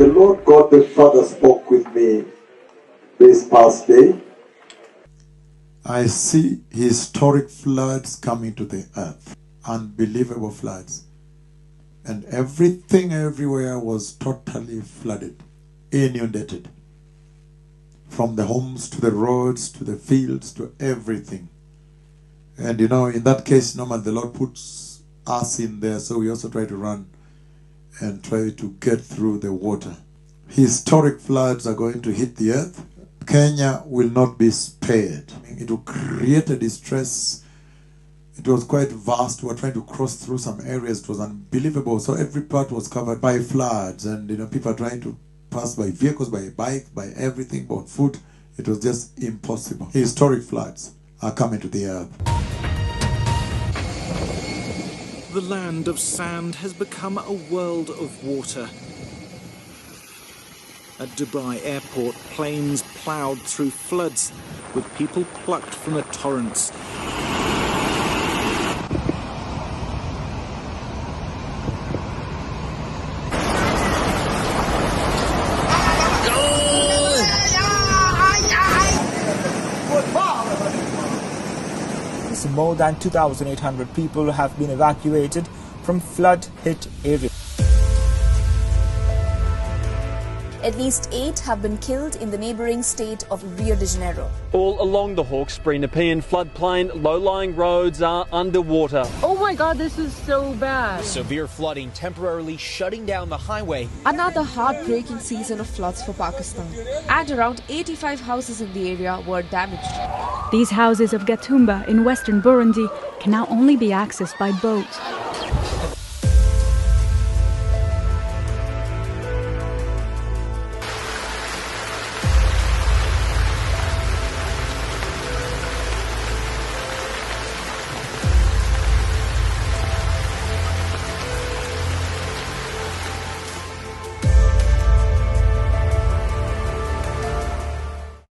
The Lord God the Father spoke with me this past day. I see historic floods coming to the earth. Unbelievable floods. And everything everywhere was totally flooded, inundated. From the homes to the roads to the fields to everything. And you know, in that case, normally the Lord puts us in there, so we also try to run and try to get through the water. Historic floods are going to hit the earth. Kenya will not be spared. It will create a distress. It was quite vast. We were trying to cross through some areas. It was unbelievable. So every part was covered by floods, and you know, people are trying to pass by vehicles, by bike, by everything, on foot. It was just impossible. Historic floods are coming to the earth. The land of sand has become a world of water. At Dubai Airport, planes ploughed through floods, with people plucked from the torrents. More than 2,800 people have been evacuated from flood-hit areas. At least 8 have been killed in the neighbouring state of Rio de Janeiro. All along the Hawkesbury-Nepean floodplain, low-lying roads are underwater. Oh my God, this is so bad. Severe flooding temporarily shutting down the highway. Another heartbreaking season of floods for Pakistan. And around 85 houses in the area were damaged. These houses of Gatumba in western Burundi can now only be accessed by boat.